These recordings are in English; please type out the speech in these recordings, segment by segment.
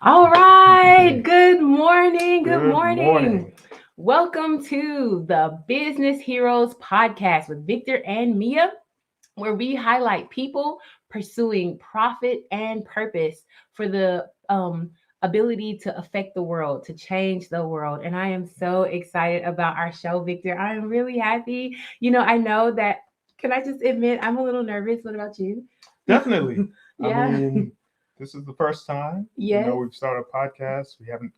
All right. Good morning. Good Good morning. morning. Welcome to the Business Heroes podcast with Victor and Mia, where we highlight people pursuing profit and purpose for the ability to affect the world, to change the world. And I am so excited about our show, Victor. I am really happy. I know that. Can I just admit I'm a little nervous? What about you? Definitely. I Yeah. mean, this is the first time. Yes. We've started a podcast. We haven't,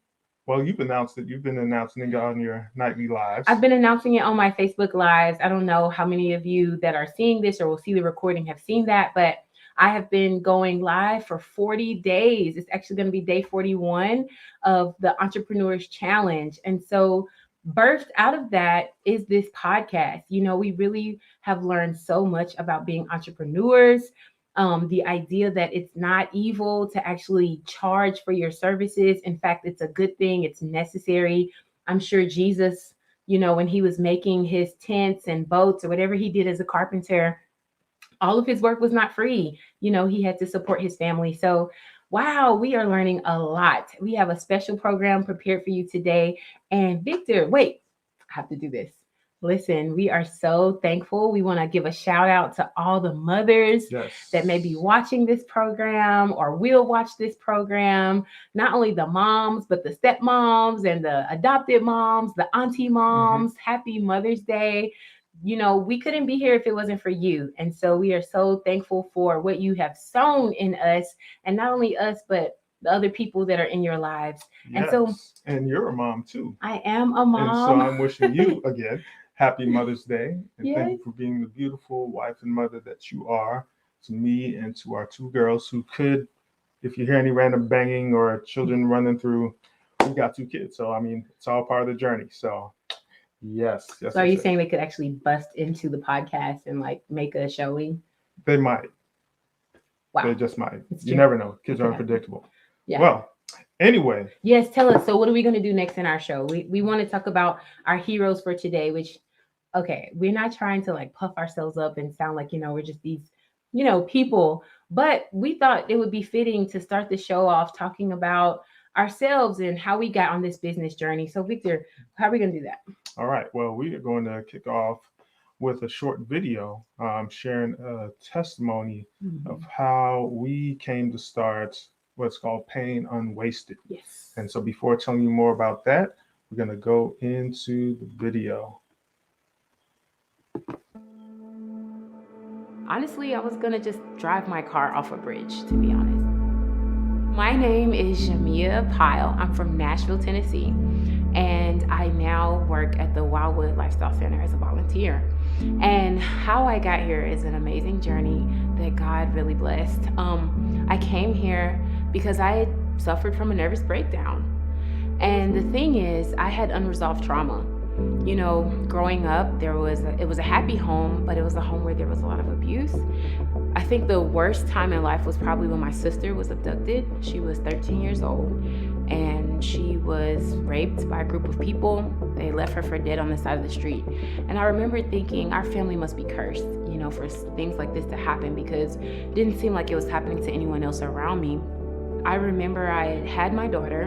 well, you've announced it. You've been announcing it on your nightly lives. I've been announcing it on my Facebook Lives. I don't know how many of you that are seeing this or will see the recording have seen that, but I have been going live for 40 days. It's actually going to be day 41 of the Entrepreneurs Challenge. And so, birthed out of that is this podcast. We really have learned so much about being entrepreneurs. The idea that it's not evil to actually charge for your services. In fact, it's a good thing, it's necessary. I'm sure Jesus, when he was making his tents and boats or whatever he did as a carpenter, all of his work was not free. He had to support his family. So, wow, we are learning a lot. We have a special program prepared for you today. And Victor, wait, I have to do this. Listen, we are so thankful. We want to give a shout out to all the mothers that may be Yes. watching this program or will watch this program. Not only the moms, but the stepmoms and the adopted moms, the auntie hmm moms. Happy Mother's Day. We couldn't be here if it wasn't for you. And so we are so thankful for what you have sown in us, and not only us, but the other people that are in your lives. And so Yes. And you're a mom too. I am a And so mom. I'm wishing you again happy Mother's Day. And thank Yes. you for being the beautiful wife and mother that you are to me and to our two girls who could, if you hear any random banging or children running through, we got two kids. So, I mean, it's all part of the journey. So, yes, yes, So are yes, you yes. saying they could actually bust into the podcast and like make a showing? They might. Wow. They just might. It's You true. never know. It Kids are could happen. unpredictable. Yeah. Well, anyway, Yes, tell us. So what are we going to do next in our show? We want to talk about our heroes for today, which okay, we're not trying to like puff ourselves up and sound like, we're just these, people, but we thought it would be fitting to start the show off talking about ourselves and how we got on this business journey. So, Victor, how are we going to do that? all right. Well, we are going to kick off with a short video sharing a testimony of Mhm. how we came to start what's called Pain Unwasted. Yes. And so, before telling you more about that, we're going to go into the video. Honestly, I was going to just drive my car off a bridge, to be honest. My name is Jamia Pyle. I'm from Nashville, Tennessee, and I now work at the Wildwood Lifestyle Center as a volunteer. And how I got here is an amazing journey that God really blessed. I came here because I had suffered from a nervous breakdown. And the thing is, I had unresolved trauma. Growing up, it was a happy home, but it was a home where there was a lot of abuse. I think the worst time in life was probably when my sister was abducted. She was 13 years old and she was raped by a group of people. They left her for dead on the side of the street. And I remember thinking our family must be cursed, for things like this to happen, because it didn't seem like it was happening to anyone else around me. I remember I had my daughter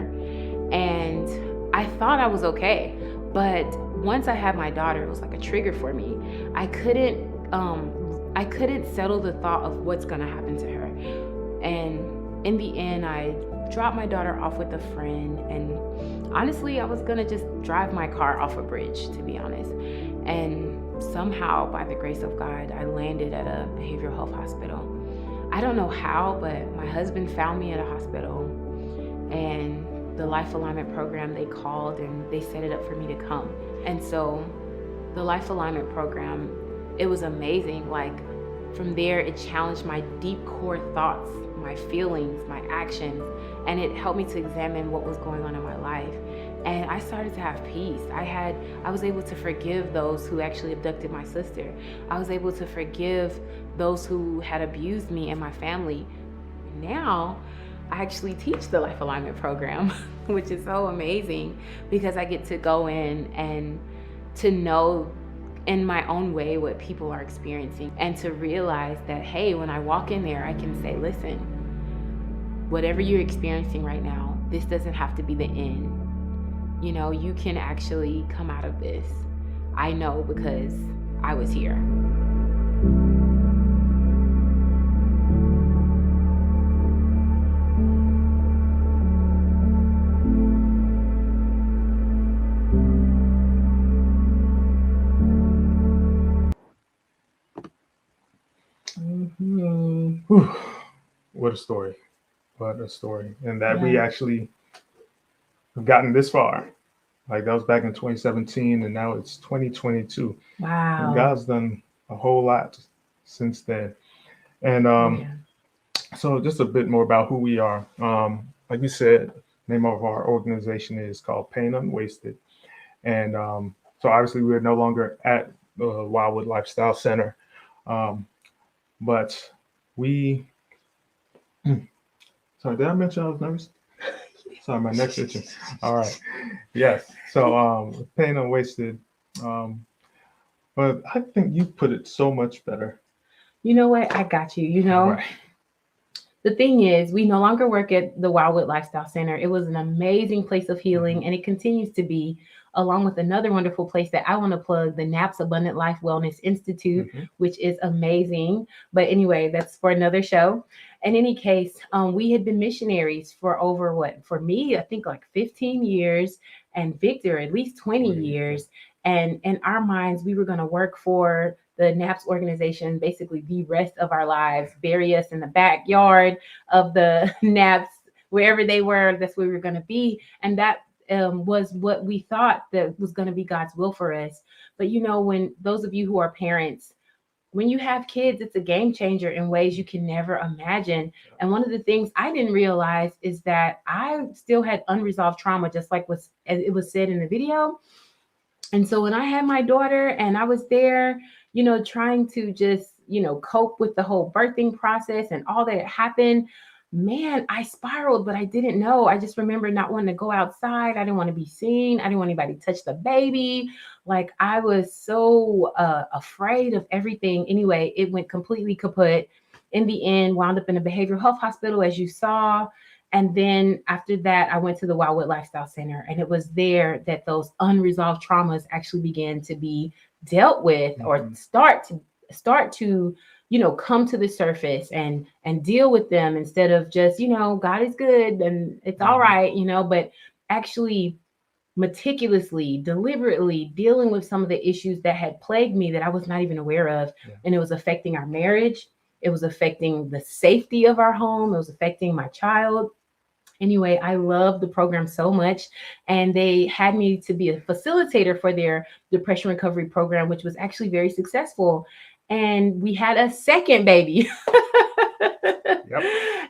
and I thought I was okay. But once I had my daughter, it was like a trigger for me. I couldn't settle the thought of what's gonna happen to her. And in the end, I dropped my daughter off with a friend, and honestly, I was gonna just drive my car off a bridge, to be honest. And somehow, by the grace of God, I landed at a behavioral health hospital. I don't know how, but my husband found me at a hospital, and the Life Alignment program, they called and they set it up for me to come. And so the Life Alignment program, it was amazing. Like from there, it challenged my deep core thoughts, my feelings, my actions, and it helped me to examine what was going on in my life. And I started to have peace. I was able to forgive those who actually abducted my sister. I was able to forgive those who had abused me and my family. Now, I actually teach the Life Alignment program, which is so amazing because I get to go in and to know in my own way what people are experiencing, and to realize that, hey, when I walk in there, I can say, listen, whatever you're experiencing right now, this doesn't have to be the end. You know, you can actually come out of this. I know because I was here. Whew. What a story. What a story. And that we Yeah. actually have gotten this far. Like that was back in 2017 and now it's 2022. And Wow. God's done a whole lot since then. And Yeah. so just a bit more about who we are. Like we said, name of our organization is called Pain Unwasted. And so obviously we're no longer at the Wildwood Lifestyle Center. But we, sorry, did I mention I was nervous? Sorry, my neck's itching. All right. Yes. So Pain Unwasted. But I think you put it so much better. You know what? I got you. You know, Right. the thing is, we no longer work at the Wildwood Lifestyle Center. It was an amazing place of healing, and it continues to be, along with another wonderful place that I want to plug, the NAPS Abundant Life Wellness Institute, which is amazing. But anyway, that's for another show. In any case, we had been missionaries for over for me, I think like 15 years, and Victor, at least 20 years. And in our minds, we were going to work for the NAPS organization, basically the rest of our lives, bury us in the backyard of the NAPS, wherever they were, that's where we were going to be. And that was what we thought that was going to be God's will for us. But you know, when those of you who are parents, when you have kids, it's a game changer in ways you can never imagine. And one of the things I didn't realize is that I still had unresolved trauma, just like as it was said in the video. And so when I had my daughter and I was there, you know, trying to just, you know, cope with the whole birthing process and all that happened, man, I spiraled, but I didn't know. I just remember not wanting to go outside. I didn't want to be seen. I didn't want anybody to touch the baby. Like I was so afraid of everything. Anyway, it went completely kaput. In the end, wound up in a behavioral health hospital, as you saw. And then after that, I went to the Wildwood Lifestyle Center, and it was there that those unresolved traumas actually began to be dealt with, or start to you know, come to the surface and deal with them, instead of just, you know, God is good and it's all right, you know, but actually meticulously, deliberately dealing with some of the issues that had plagued me that I was not even aware of. And it was affecting our marriage. It was affecting the safety of our home. It was affecting my child. Anyway, I love the program so much. And they had me to be a facilitator for their depression recovery program, which was actually very successful. And we had a second baby.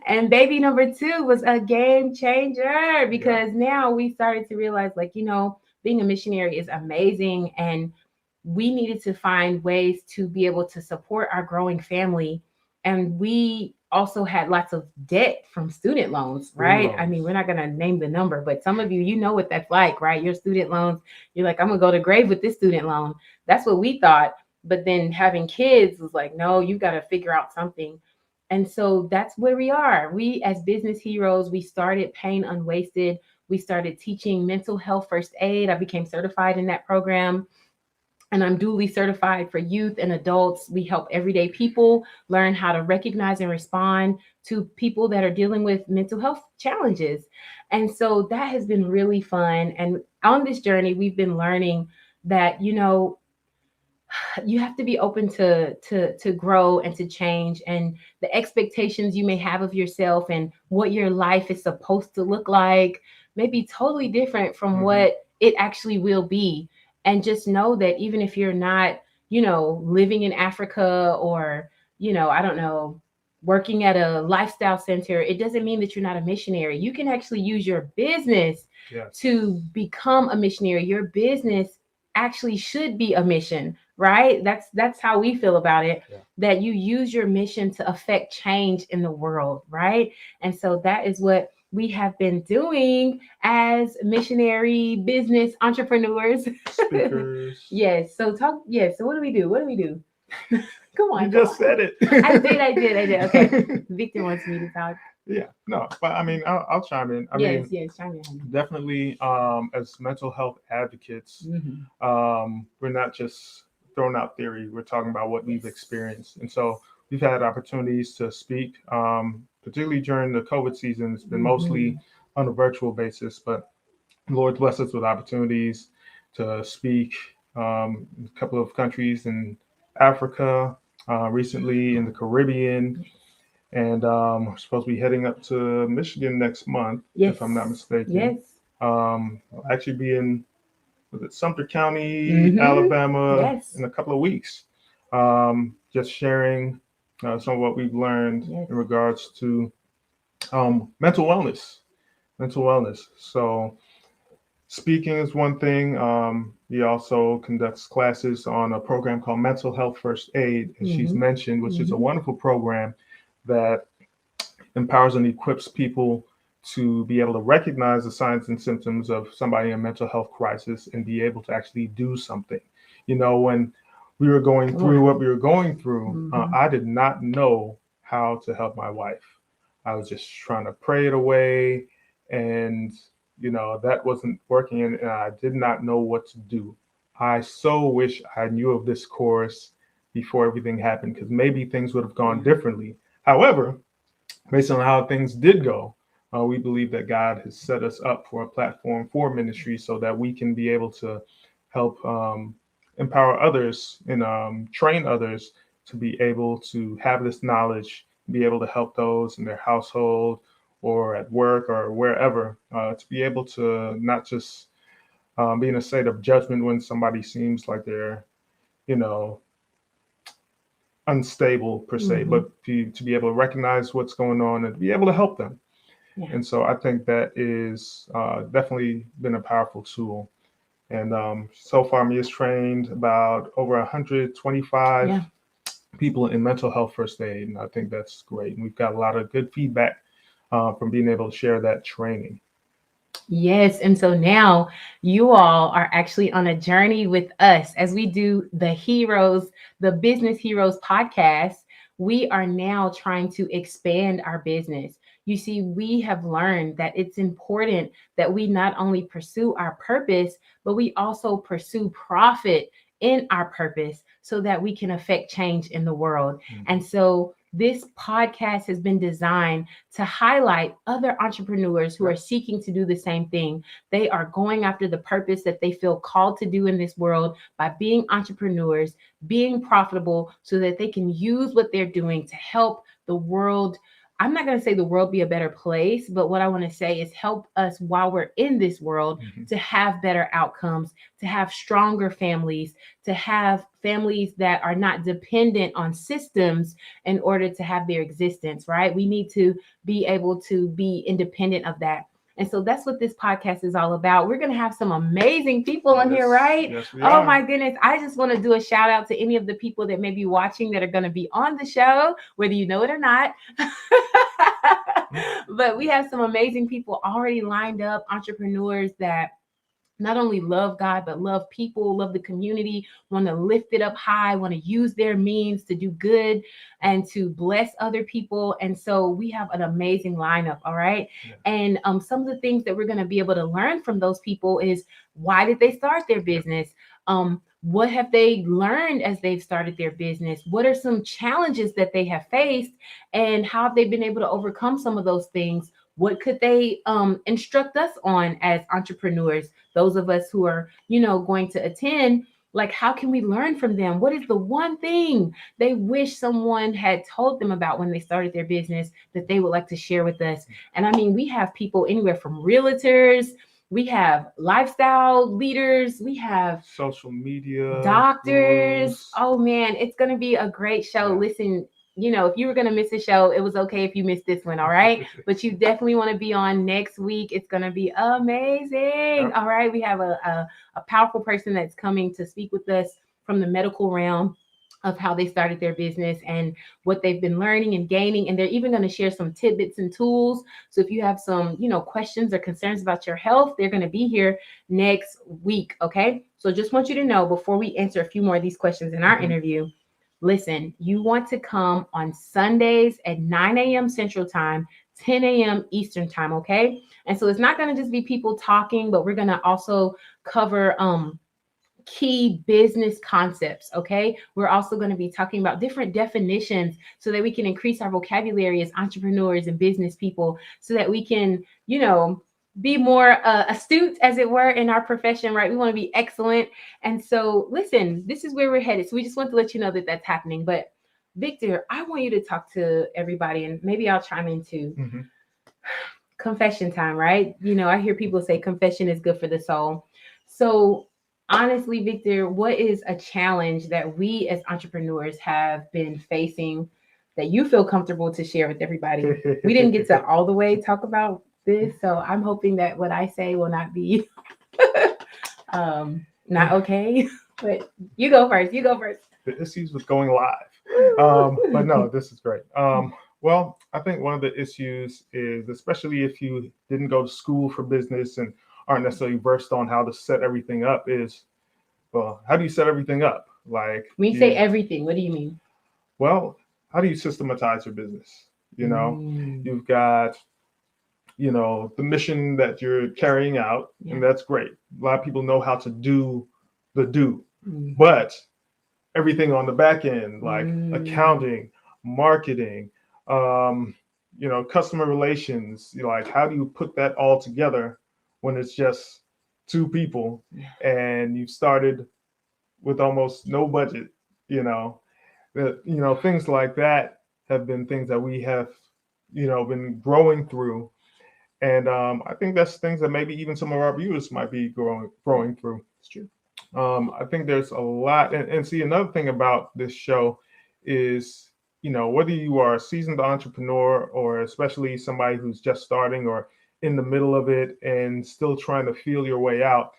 And baby number 2 was a game changer, because now we started to realize, like, you know, being a missionary is amazing. And we needed to find ways to be able to support our growing family. And we also had lots of debt from student loans, right? I mean, we're not going to name the number, but some of you, you know what that's like, right? Your student loans, you're like, I'm going to go to grave with this student loan. That's what we thought. But then having kids was like, no, you got to figure out something. And so that's where we are. We, as business heroes, we started Pain Unwasted. We started teaching mental health first aid. I became certified in that program. And I'm duly certified for youth and adults. We help everyday people learn how to recognize and respond to people that are dealing with mental health challenges. And so that has been really fun. And on this journey, we've been learning that, you know, you have to be open to grow and to change, and the expectations you may have of yourself and what your life is supposed to look like may be totally different from what it actually will be. And just know that even if you're not, you know, living in Africa or, you know, I don't know, working at a lifestyle center, it doesn't mean that you're not a missionary. You can actually use your business to become a missionary. Your business actually should be a mission, right? That's how we feel about it, that you use your mission to affect change in the world, right? And so that is what we have been doing as missionary business entrepreneurs. Speakers. Yes. So what do we do? What do we do? Come on. You just said it. I did. Okay. Victor wants me to talk. Yeah, no, but I mean, I'll chime in. I Yes, mean, yes, chime in. definitely, as mental health advocates, Mm-hmm. we're not just throwing out theory. We're talking about what we've Yes. experienced, and so we've had opportunities to speak, particularly during the COVID season. It's been Mm-hmm. mostly on a virtual basis, but Lord bless us with opportunities to speak in a couple of countries in Africa, recently in the Caribbean, and we're supposed to be heading up to Michigan next month, Yes. if I'm not mistaken. Yes. I'll actually be in, was it Sumter County, Mm-hmm. Alabama, Yes. in a couple of weeks. Just sharing some of what we've learned Yes. in regards to mental wellness. Mental wellness. So speaking is one thing. He also conducts classes on a program called Mental Health First Aid, as she's Mm-hmm. mentioned, which is a Mm-hmm. wonderful program that empowers and equips people to be able to recognize the signs and symptoms of somebody in a mental health crisis and be able to actually do something. You know, when we were going Oh. through what we were going through, Mm-hmm. I did not know how to help my wife. I was just trying to pray it away, and that wasn't working, and I did not know what to do. I so wish I knew of this course before everything happened, because maybe things would have gone differently. However, based on how things did go, we believe that God has set us up for a platform for ministry so that we can be able to help empower others and train others to be able to have this knowledge, be able to help those in their household or at work or wherever, to be able to not just be in a state of judgment when somebody seems like they're, you know, unstable per se, Mm-hmm. but to be able to recognize what's going on and be able to help them. Yeah. And so I think that is definitely been a powerful tool. And so far, me has trained about over 125 Yeah. people in mental health first aid, and I think that's great. And we've got a lot of good feedback from being able to share that training. Yes. And so now you all are actually on a journey with us as we do the Business Heroes podcast. We are now trying to expand our business. You see, we have learned that it's important that we not only pursue our purpose, but we also pursue profit in our purpose so that we can affect change in the world. And so this podcast has been designed to highlight other entrepreneurs who are seeking to do the same thing. They are going after the purpose that they feel called to do in this world by being entrepreneurs, being profitable, so that they can use what they're doing to help the world. I'm not going to say the world be a better place, but what I want to say is help us while we're in this world to have better outcomes, to have stronger families, to have families that are not dependent on systems in order to have their existence, right? We need to be able to be independent of that. And so that's what this podcast is all about. We're going to have some amazing people on here, right? Yes, we Oh are. my goodness. I just want to do a shout out to any of the people that may be watching that are going to be on the show, whether you know it or not. But we have some amazing people already lined up, entrepreneurs that not only love God, but love people, love the community, want to lift it up high, want to use their means to do good and to bless other people. And so we have an amazing lineup. All right. Yeah. And some of the things that we're going to be able to learn from those people is, why did they start their business? What have they learned as they've started their business? What are some challenges that they have faced, and how have they been able to overcome some of those things? What could they instruct us on as entrepreneurs? Those of us who are, going to attend, like, how can we learn from them? What is the one thing they wish someone had told them about when they started their business that they would like to share with us? And I mean, we have people anywhere from realtors, we have lifestyle leaders, we have social media doctors. gurus. Oh man, it's going to be a great show. Yeah. Listen, if you were going to miss a show, it was okay if you missed this one, all right? But you definitely want to be on next week. It's going to be amazing. Yep. All right, we have a powerful person that's coming to speak with us from the medical realm of how they started their business and what they've been learning and gaining. And they're even going to share some tidbits and tools. So if you have some, questions or concerns about your health, they're going to be here next week. Okay. So just want you to know, before we answer a few more of these questions in our interview, listen, you want to come on Sundays at 9 a.m. Central Time, 10 a.m. Eastern time, okay? And so it's not going to just be people talking, but we're going to also cover key business concepts, okay? We're also going to be talking about different definitions so that we can increase our vocabulary as entrepreneurs and business people so that we can, be more astute, as it were, in our profession, right? We want to be excellent. And so, listen, this is where we're headed. So we just want to let you know that that's happening. But Victor, I want you to talk to everybody, and maybe I'll chime in too. Mm-hmm. Confession time, right? I hear people say confession is good for the soul. So, honestly, Victor, what is a challenge that we as entrepreneurs have been facing that you feel comfortable to share with everybody? We didn't get to all the way talk about this, so I'm hoping that what I say will not be not okay. But you go first. You go first. The issues with going live. But no, this is great. Well, I think one of the issues is, especially if you didn't go to school for business and aren't necessarily versed on how to set everything up, is, well, how do you set everything up? Like, when you say everything, what do you mean? Well, how do you systematize your business? You've got, the mission that you're carrying out, and that's great. A lot of people know how to do the do, but everything on the back end, like accounting, marketing, customer relations, like how do you put that all together when it's just two people and you've started with almost no budget, things like that have been things that we have, been growing through. And I think that's things that maybe even some of our viewers might be growing through. It's true. I think there's a lot, and see, another thing about this show is, whether you are a seasoned entrepreneur or especially somebody who's just starting or in the middle of it and still trying to feel your way out,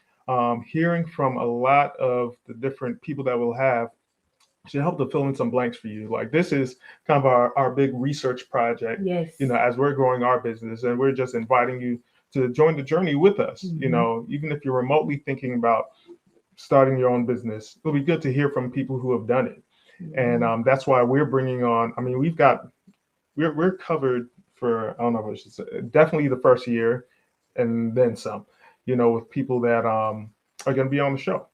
hearing from a lot of the different people that we'll have should help to fill in some blanks for you. Like, this is kind of our big research project, yes, as we're growing our business, and we're just inviting you to join the journey with us. Even if you're remotely thinking about starting your own business, it'll be good to hear from people who have done it. And that's why we're bringing on, we're covered for, I don't know if I should say, definitely the first year and then some, with people that are going to be on the show.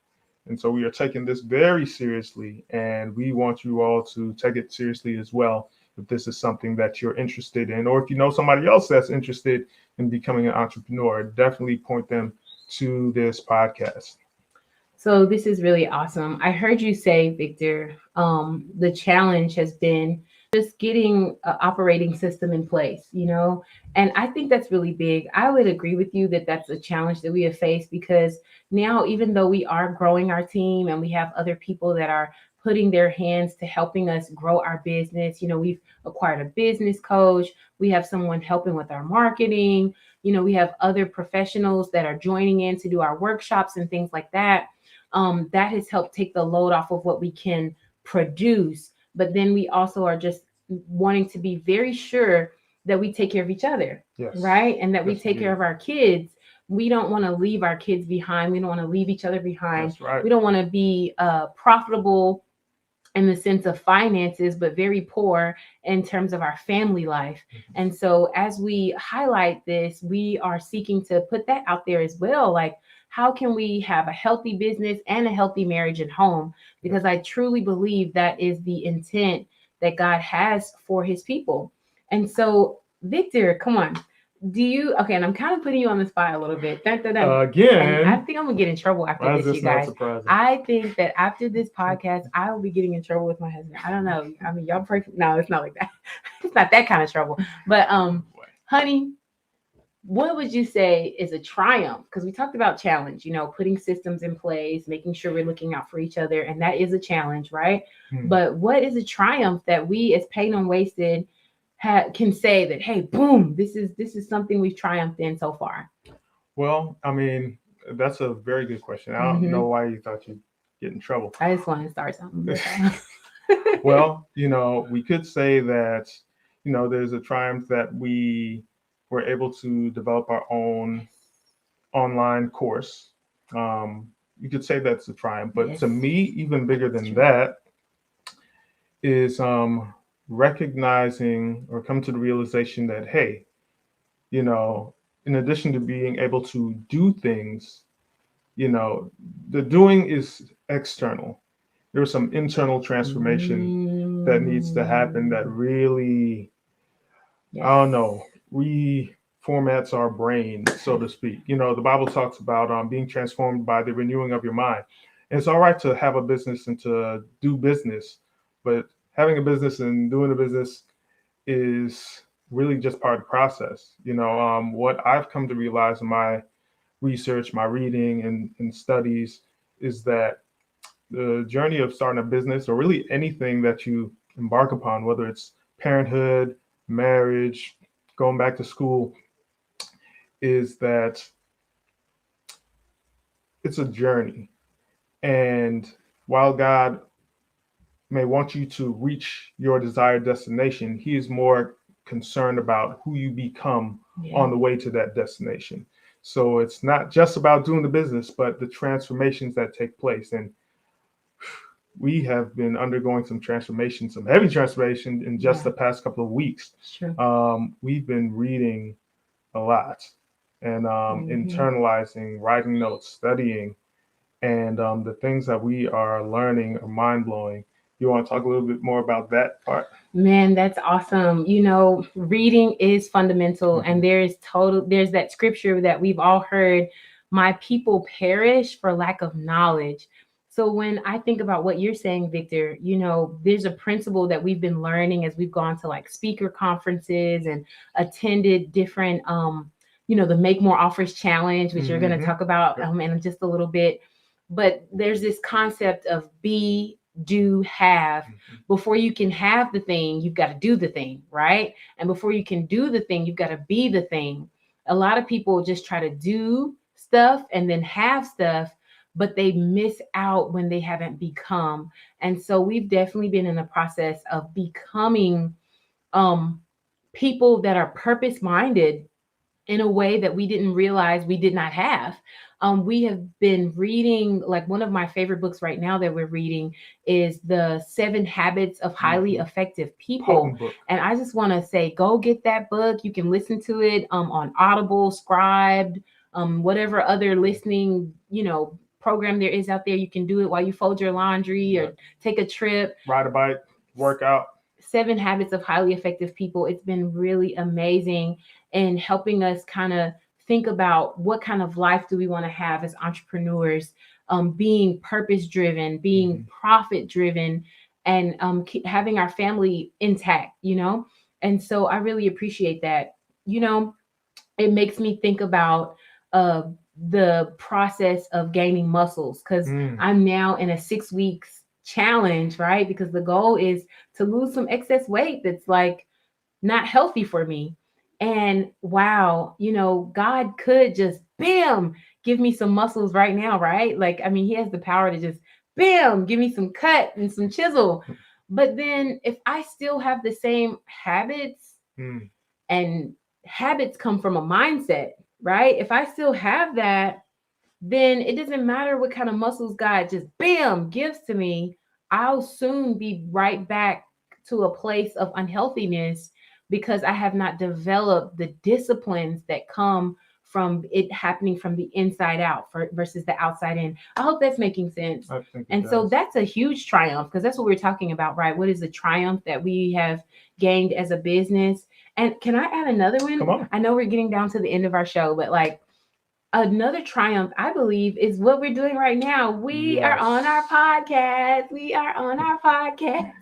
And so we are taking this very seriously, and we want you all to take it seriously as well. If this is something that you're interested in, or if you know somebody else that's interested in becoming an entrepreneur, definitely point them to this podcast. So this is really awesome. I heard you say, Victor, the challenge has been just getting an operating system in place, and I think that's really big. I would agree with you that that's a challenge that we have faced, because now, even though we are growing our team and we have other people that are putting their hands to helping us grow our business, we've acquired a business coach, we have someone helping with our marketing, we have other professionals that are joining in to do our workshops and things like that. That has helped take the load off of what we can produce. But then we also are just wanting to be very sure that we take care of each other, right? And that we take care of our kids. We don't want to leave our kids behind. We don't want to leave each other behind. That's right. We don't want to be profitable in the sense of finances, but very poor in terms of our family life. And so as we highlight this, we are seeking to put that out there as well. Like, how can we have a healthy business and a healthy marriage and home? Because I truly believe that is the intent that God has for his people. And so, Victor, come on. Okay, and I'm kind of putting you on the spot a little bit. Again. And I think I'm going to get in trouble after this, you guys. Surprising? I think that after this podcast, I will be getting in trouble with my husband. I don't know. I mean, y'all pray. No, it's not like that. It's not that kind of trouble. But, honey, what would you say is a triumph? Because we talked about challenge, putting systems in place, making sure we're looking out for each other. And that is a challenge, right? But what is a triumph that we as Paid Unwasted can say that, hey, boom, this is something we've triumphed in so far? Well, I mean, that's a very good question. I don't know why you thought you'd get in trouble. I just wanted to start something. Well, we could say that, there's a triumph that we were able to develop our own online course. You could say that's a triumph, but to me, even bigger than that is recognizing or come to the realization that, hey, you know, in addition to being able to do things, you know, the doing is external. There's some internal transformation that needs to happen that Mm, really, I yes. don't know, reformats our brain, so to speak. You know, the Bible talks about being transformed by the renewing of your mind. And it's all right to have a business and to do business, but having a business and doing a business is really just part of the process. You know, what I've come to realize in my research, my reading, and studies is that the journey of starting a business or really anything that you embark upon, whether it's parenthood, marriage, going back to school, is that it's a journey. And while God may want you to reach your desired destination, He is more concerned about who you become Yeah. on the way to that destination. So it's not just about doing the business, but the transformations that take place. And we have been undergoing some transformation, some heavy transformation in just Yeah. the past couple of weeks. Sure. We've been reading a lot and internalizing, writing notes, studying, and the things that we are learning are mind blowing. You want to talk a little bit more about that part? Man, that's awesome. You know, reading is fundamental, Mm-hmm. and there's that scripture that we've all heard, my people perish for lack of knowledge. So when I think about what you're saying, Victor, you know, there's a principle that we've been learning as we've gone to like speaker conferences and attended different the Make More Offers challenge, which you're going to Mm-hmm. talk about Yep. in just a little bit. But there's this concept of be, do, have. Mm-hmm. Before you can have the thing, you've got to do the thing, right? And before you can do the thing, you've got to be the thing. A lot of people just try to do stuff and then have stuff, but they miss out when they haven't become. And so we've definitely been in the process of becoming um people that are purpose minded in a way that we didn't realize we did not have. We have been reading, like one of my favorite books right now that we're reading is The 7 Habits of Highly Mm-hmm. Effective People. Potent book. And I just want to say, go get that book. You can listen to it on Audible, Scribed, whatever other listening, program there is out there. You can do it while you fold your laundry or Yep. take a trip. Ride a bike, work out. 7 Habits of Highly Effective People. It's been really amazing in helping us kind of think about what kind of life do we want to have as entrepreneurs, being purpose driven, being Mm-hmm. profit driven, and having our family intact, And so I really appreciate that. You know, it makes me think about uh, the process of gaining muscles because Mm. I'm now in a 6 weeks challenge, right? Because the goal is to lose some excess weight that's like not healthy for me. And wow, God could just bam, give me some muscles right now, right? Like, I mean, He has the power to just bam, give me some cut and some chisel. But then if I still have the same habits, Mm. and habits come from a mindset, right? If I still have that, then it doesn't matter what kind of muscles God just bam gives to me. I'll soon be right back to a place of unhealthiness because I have not developed the disciplines that come from it happening from the inside out versus the outside in. I hope that's making sense. I think it And does. so that's a huge triumph because that's what we're talking about, right? What is the triumph that we have gained as a business? And can I add another one? Come on. I know we're getting down to the end of our show, but like another triumph, I believe, is what we're doing right now. We are on our Yes. podcast. We are on our podcast.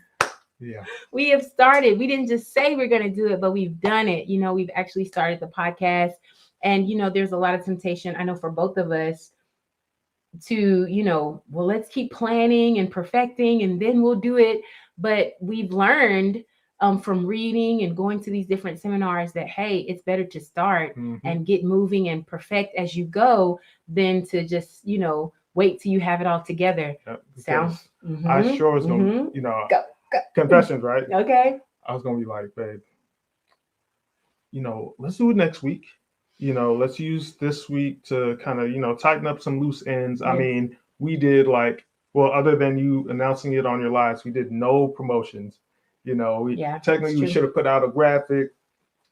Yeah. We have started. We didn't just say we're going to do it, but we've done it. We've actually started the podcast. And, there's a lot of temptation, I know, for both of us to, well, let's keep planning and perfecting and then we'll do it. But we've learned from reading and going to these different seminars that, hey, it's better to start Mm-hmm. and get moving and perfect as you go than to just, wait till you have it all together. Yep, Sounds. because I sure was gonna, Go, go. confessions, right? Okay. I was gonna be like, babe, let's do it next week. Let's use this week to kind of, tighten up some loose ends. I Yes. mean, we did well, other than you announcing it on your lives, we did no promotions. We Yeah, technically it's we true. should have put out a graphic,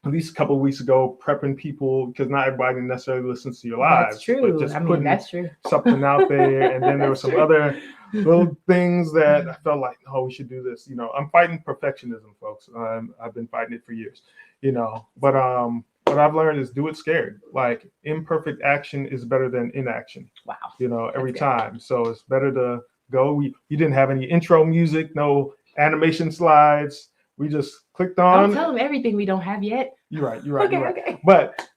at least a couple of weeks ago, prepping people, because not everybody necessarily listens to your That's lives, but true. just I mean, putting that's true. something out there. And then there were That's some true. other little things that I felt like, oh, we should do this. I'm fighting perfectionism, folks. I've been fighting it for years, but what I've learned is do it scared. Like imperfect action is better than inaction, Wow. every That's good. time. So it's better to go. We didn't have any intro music, no animation slides. We just clicked Don't on. tell them everything we don't have yet. You're right. Okay, You're right. okay. But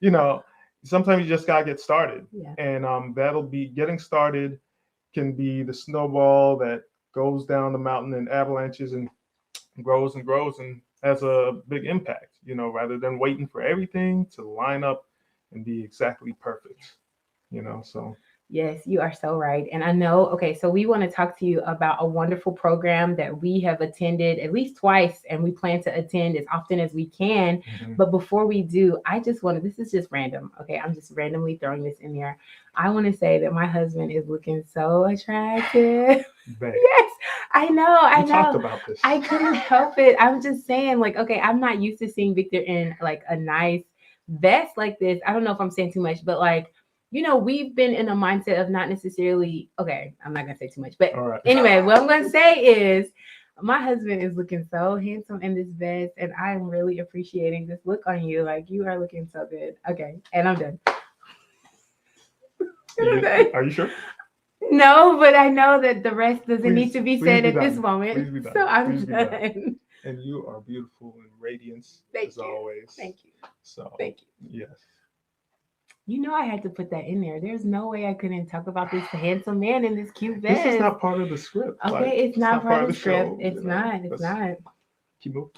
sometimes you just gotta get started, Yeah. and that'll be getting started can be the snowball that goes down the mountain in avalanches and grows and has a big impact. Rather than waiting for everything to line up and be exactly perfect. So Yes, you are so right. And I know, okay, so we want to talk to you about a wonderful program that we have attended at least twice, and we plan to attend as often as we can. But before we do, I just want to, this is just random. Okay, I'm just randomly throwing this in there. I want to say that my husband is looking so attractive. Yes, I know. I we talked know. about this. I couldn't help it. I'm just saying, like, okay, I'm not used to seeing Victor in like a nice vest like this. I don't know if I'm saying too much, but like, we've been in a mindset of not necessarily, okay, I'm not going to say too much. But All right. anyway, what I'm going to say is my husband is looking so handsome in this vest, and I'm really appreciating this look on you. Like, you are looking so good. Okay, and I'm done. Are you sure? No, but I know that the rest doesn't need to be said be at done. this moment. Please be done. So I'm Please be done. done. And you are beautiful and radiance Thank as you. always. Thank you. So Thank you. yes. I had to put that in there. There's no way I couldn't talk about this handsome man in this cute vest. This is not part of the script. Okay, like, it's not part of the script. show, It's not. It's not. Keep moving.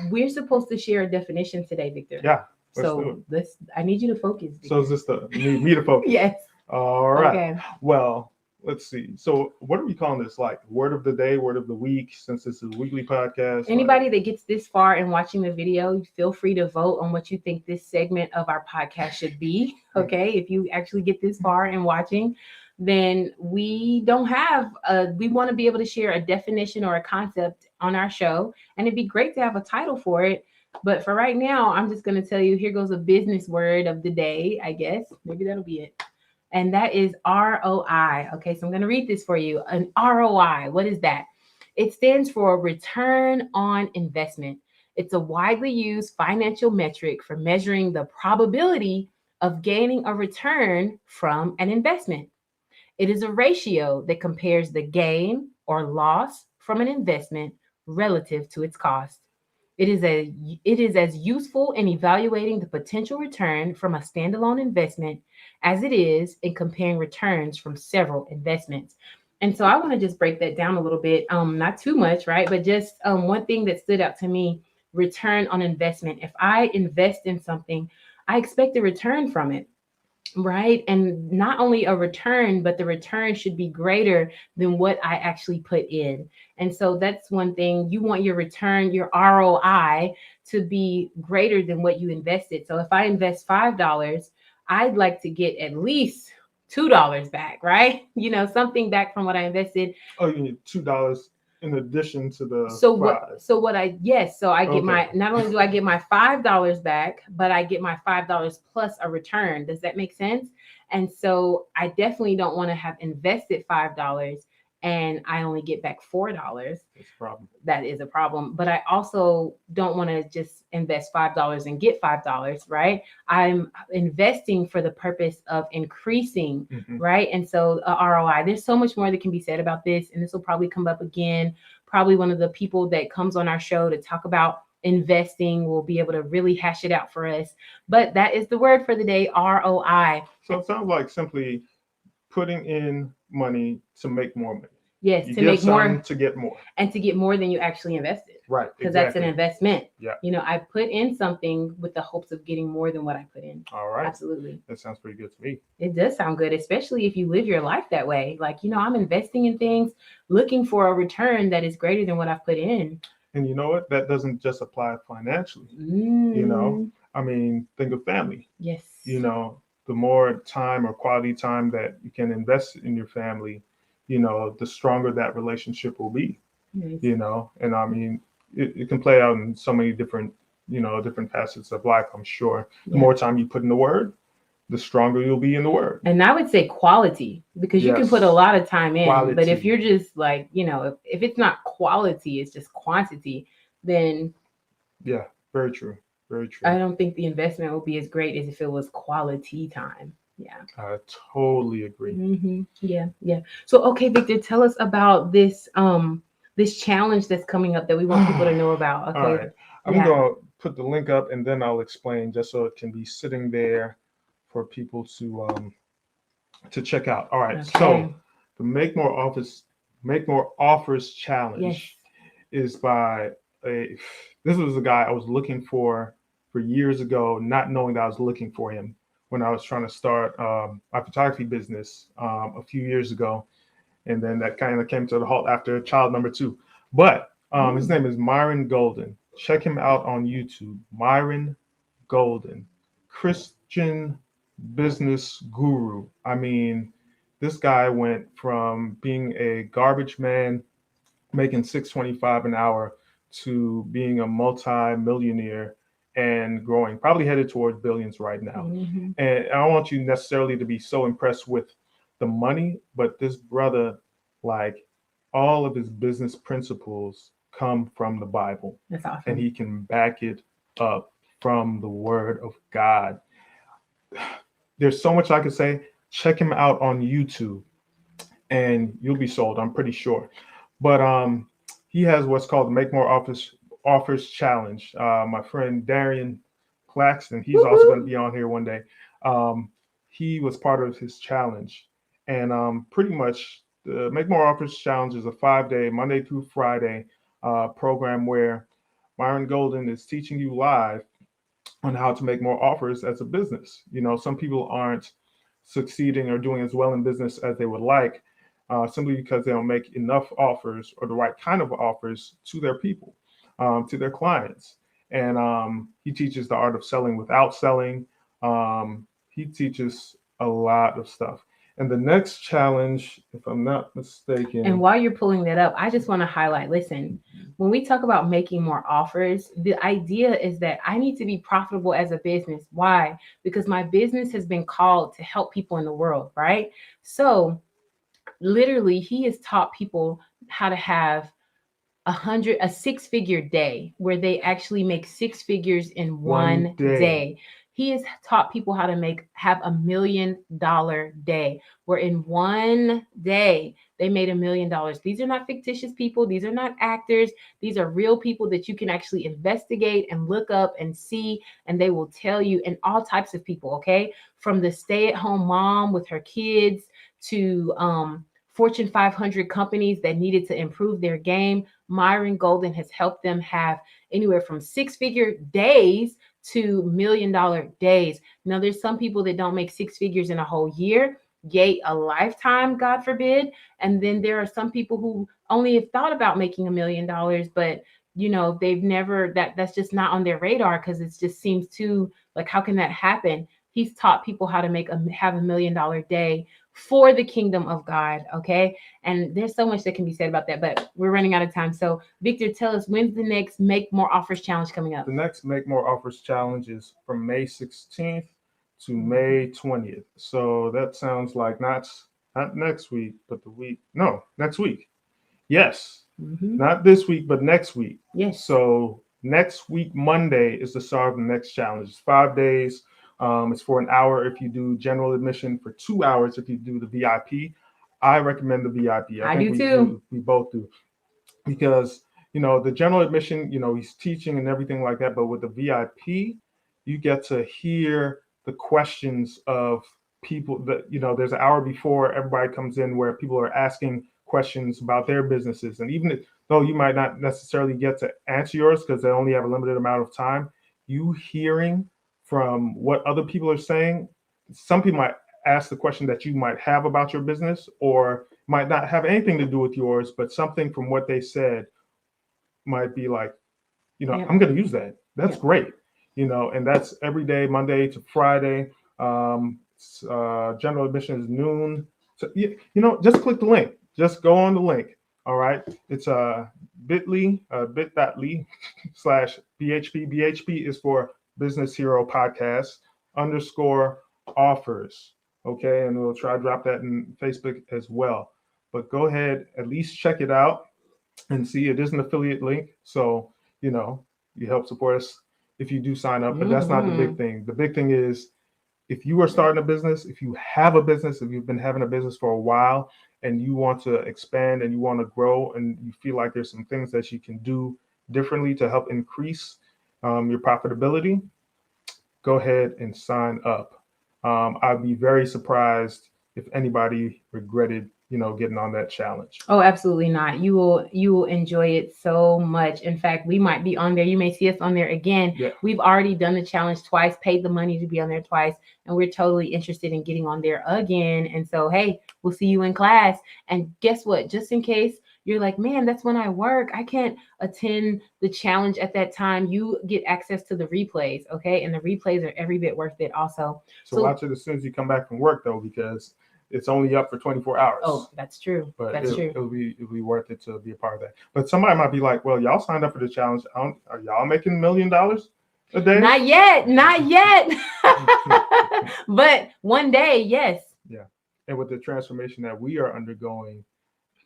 We're supposed to share a definition today, Victor. Yeah. So I need you to focus. Victor. So is this the me to focus? Yes. All right. Okay. Well, let's see. So what are we calling this? Like word of the day, word of the week, since this is a weekly podcast? Anybody that gets this far in watching the video, feel free to vote on what you think this segment of our podcast should be. Okay. If you actually get this far in watching, then we don't have we want to be able to share a definition or a concept on our show. And it'd be great to have a title for it. But for right now, I'm just going to tell you, here goes a business word of the day, I guess. Maybe that'll be it. And that is ROI. Okay, so I'm going to read this for you. An ROI, what is that? It stands for return on investment. It's a widely used financial metric for measuring the probability of gaining a return from an investment. It is a ratio that compares the gain or loss from an investment relative to its cost. It is as useful in evaluating the potential return from a standalone investment as it is in comparing returns from several investments. And so I want to just break that down a little bit, not too much, right? But just one thing that stood out to me, return on investment. If I invest in something, I expect a return from it. Right. And not only a return, but the return should be greater than what I actually put in. And so that's one thing. You want your return, your ROI to be greater than what you invested. So if I invest $5, I'd like to get at least $2 back, right? Something back from what I invested. Oh, you need $2 in addition to the I get my, not only do I get my $5 back, but I get my $5 plus a return. Does that make sense? And so I definitely don't want to have invested $5 and I only get back $4. That's a problem. That is a problem. But I also don't want to just invest $5 and get $5, right? I'm investing for the purpose of increasing, right? And so ROI, there's so much more that can be said about this. And this will probably come up again. Probably one of the people that comes on our show to talk about investing will be able to really hash it out for us. But that is the word for the day, ROI. So it sounds like simply putting in money to make more money. Yes, to make more, to get more, and to get more than you actually invested. Right, because that's an investment. Yeah, I put in something with the hopes of getting more than what I put in. All right, absolutely. That sounds pretty good to me. It does sound good, especially if you live your life that way. Like I'm investing in things, looking for a return that is greater than what I've put in. And you know what? That doesn't just apply financially. I mean, think of family. Yes. The more time or quality time that you can invest in your family, the stronger that relationship will be. Nice. And I mean, it can play out in so many different different facets of life, I'm sure. The Yeah. more time you put in the word, the stronger you'll be in the word. And I would say quality, because you can put a Yes. lot of time in, but if Quality. you're just like, if it's not quality, it's just quantity, then Yeah, very true. Very I true. don't think the investment would be as great as if it was quality time. Yeah. I totally agree. Yeah, yeah. So okay, Victor, tell us about this challenge that's coming up that we want people to All know about. Okay. right. I'm Yeah. going to put the link up and then I'll explain just so it can be sitting there for people to check out. All right. Okay. So the Make More Offers Yes. challenge is by a this was a guy I was looking for years ago, not knowing that I was looking for him when I was trying to start my photography business a few years ago, and then that kind of came to the halt after child number two. But his Mm. name is Myron Golden. Check him out on YouTube. Myron Golden, Christian business guru. I mean, this guy went from being a garbage man making 625 an hour to being a multi-millionaire and growing, probably headed towards billions right now. Hmm. And I don't want you necessarily to be so impressed with the money, but this brother, like, all of his business principles come from the Bible, That's and awesome. he can back it up from the Word of God. There's so much I could say. Check him out on YouTube, and you'll be sold. I'm pretty sure. But he has what's called the Make More Offers Challenge. My friend Darian Claxton, he's also going to Woohoo! be on here one day. Um, he was part of his challenge, and pretty much the Make More Offers Challenge is a 5-day, Monday through Friday program where Myron Golden is teaching you live on how to make more offers as a business. Some people aren't succeeding or doing as well in business as they would like, simply because they don't make enough offers or the right kind of offers to their people, to their clients. And he teaches the art of selling without selling. He teaches a lot of stuff. And the next challenge, if I'm not And mistaken, while you're pulling that up, I just want to highlight, listen, when we talk about making more offers, the idea is that I need to be profitable as a business. Why? Because my business has been called to help people in the world, right? So literally, he has taught people how to have a 6-figure day where they actually make 6 figures in one one day, day. He has taught people how to have $1 million day where in one day they made $1 million. These are not fictitious people, these are not actors, these are real people that you can actually investigate and look up and see, and they will tell you, and all types of people, okay, from the stay-at-home mom with her kids to Fortune 500 companies that needed to improve their game. Myron Golden has helped them have anywhere from 6-figure days to $1 million days. Now, there's some people that don't make 6 figures in a whole year, yet a lifetime, God forbid. And then there are some people who only have thought about making $1 million, but they've never that's just not on their radar because it just seems too like, how can that happen? He's taught people how to have $1 million day for the kingdom of God. Okay. And there's so much that can be said about that, but we're running out of time. So, Victor, tell us, when's the next Make More Offers challenge coming up? the next Make More Offers challenge is from May 16th to May 20th. So that sounds like not next week, but the week. No, next week. Yes, Mm-hmm. not this week, but next week. Yes. So next week, Monday, is the start of the next challenge. It's 5 days. It's for an hour if you do general admission, for 2 hours if you do the VIP. I recommend the VIP. I I think do we too. do. We both do, because the general admission, he's teaching and everything like that, but with the VIP, you get to hear the questions of people that there's an hour before everybody comes in where people are asking questions about their businesses, and even though you might not necessarily get to answer yours because they only have a limited amount of time, you hearing from what other people are saying. Some people might ask the question that you might have about your business, or might not have anything to do with yours, but something from what they said might be like, Yep. I'm going to use that. That's Yep. great. And that's every day, Monday to Friday. General admission is noon. So, just click the link. Just go on the link. All right. It's bit.ly, bit.ly /BHP. BHP is for Business Hero Podcast _offers. Okay. And we'll try to drop that in Facebook as well. But go ahead, at least check it out and see it is an affiliate link. So, you help support us if you do sign up. But that's not the big thing. The big thing is if you are starting a business, if you have a business, if you've been having a business for a while and you want to expand and you want to grow and you feel like there's some things that you can do differently to help increase your profitability, go ahead and sign up. I'd be very surprised if anybody regretted, getting on that challenge. Oh, absolutely not. You will enjoy it so much. In fact, we might be on there. You may see us on there again. Yeah. We've already done the challenge twice, paid the money to be on there twice, and we're totally interested in getting on there again. And so, hey, we'll see you in class. And guess what? Just in case you're like, man, that's when I work, I can't attend the challenge at that time, you get access to the replays, okay? And the replays are every bit worth it also. So watch it as soon as you come back from work, though, because it's only up for 24 hours. Oh, that's true. But that's true. It'll be worth it to be a part of that. But somebody might be like, well, y'all signed up for the challenge. Are y'all making $1 million a day? Not yet. But one day, yes. Yeah. And with the transformation that we are undergoing,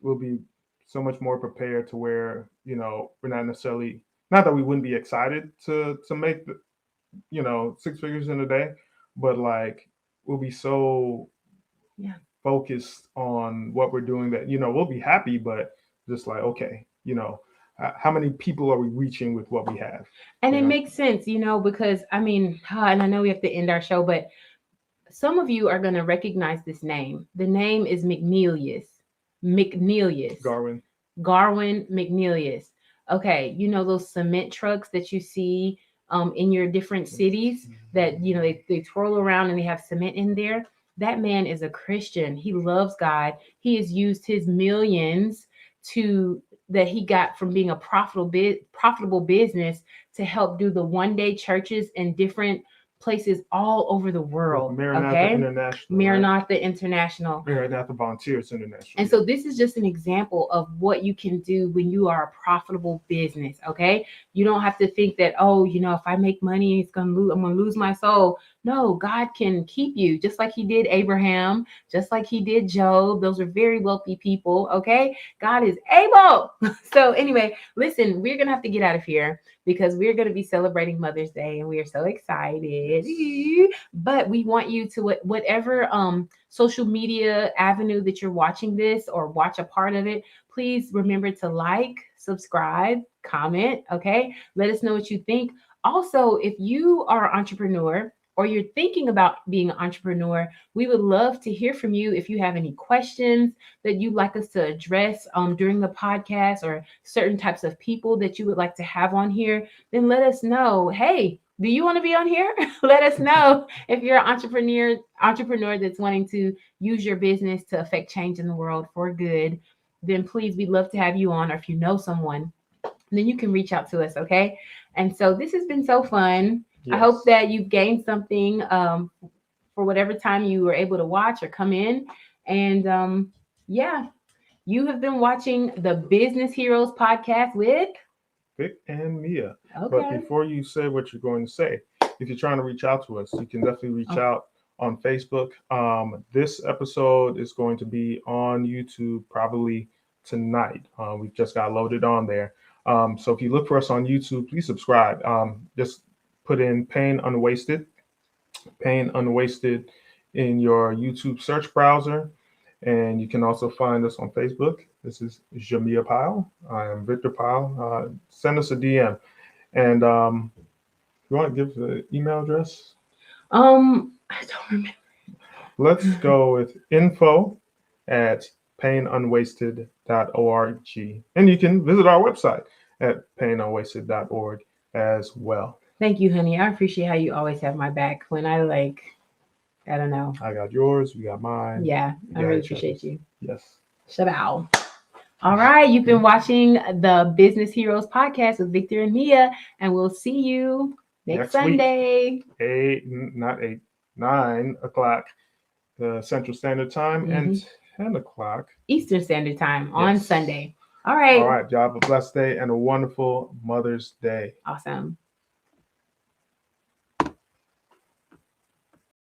we'll be so much more prepared to where, we're not necessarily, not that we wouldn't be excited to make the, 6 figures in a day, but like we'll be so focused on what we're doing that, we'll be happy, but just like, okay, how many people are we reaching with what we have? And it makes sense, because and I know we have to end our show, but some of you are going to recognize this name. The name is McNeilius. Garwin McNeilius. Okay, those cement trucks that you see in your different cities that they twirl around and they have cement in there. That man is a Christian. He loves God. He has used his millions that he got from being a profitable business to help do the one-day churches in different places all over the world. Maranatha International. Maranatha International. Maranatha Volunteers International. And so this is just an example of what you can do when you are a profitable business. Okay. You don't have to think that, if I make money, I'm going to lose my soul. No, God can keep you just like he did Abraham, just like he did Job. Those are very wealthy people. Okay. God is able. So anyway, listen, we're going to have to get out of here because we're going to be celebrating Mother's Day and we are so excited. But we want you to whatever social media avenue that you're watching this or watch a part of it, please remember to like, subscribe, comment. Okay. Let us know what you think. Also, if you are an entrepreneur or you're thinking about being an entrepreneur, we would love to hear from you. If you have any questions that you'd like us to address during the podcast or certain types of people that you would like to have on here, then let us know. Hey, do you want to be on here? Let us know. If you're an entrepreneur that's wanting to use your business to affect change in the world for good, then please, we'd love to have you on. Or if you know someone, then you can reach out to us. Okay. And so this has been so fun. Yes. I hope that you've gained something for whatever time you were able to watch or come in. And you have been watching the Business Heroes podcast with Vic and Mia. Okay. But before you say what you're going to say, if you're trying to reach out to us, you can definitely reach out on Facebook. This episode is going to be on YouTube probably tonight. We've just got loaded on there. So if you look for us on YouTube, please subscribe. Just put in Pain Unwasted in your YouTube search browser. And you can also find us on Facebook. This is Jamia Pyle. I am Victor Pyle. Send us a DM. And you want to give the email address? I don't remember. Let's go with info@painunwasted.org. And you can visit our website at painunwasted.org as well. Thank you, honey. I appreciate how you always have my back when I don't know. I got yours. You got mine. Yeah, I really appreciate you. Yes. Shabao. All right. You've been watching the Business Heroes podcast with Victor and Mia, and we'll see you next Sunday. Week. 9 o'clock Central Standard Time and 10 o'clock Eastern Standard Time on Sunday. All right. All right. Y'all have a blessed day and a wonderful Mother's Day. Awesome.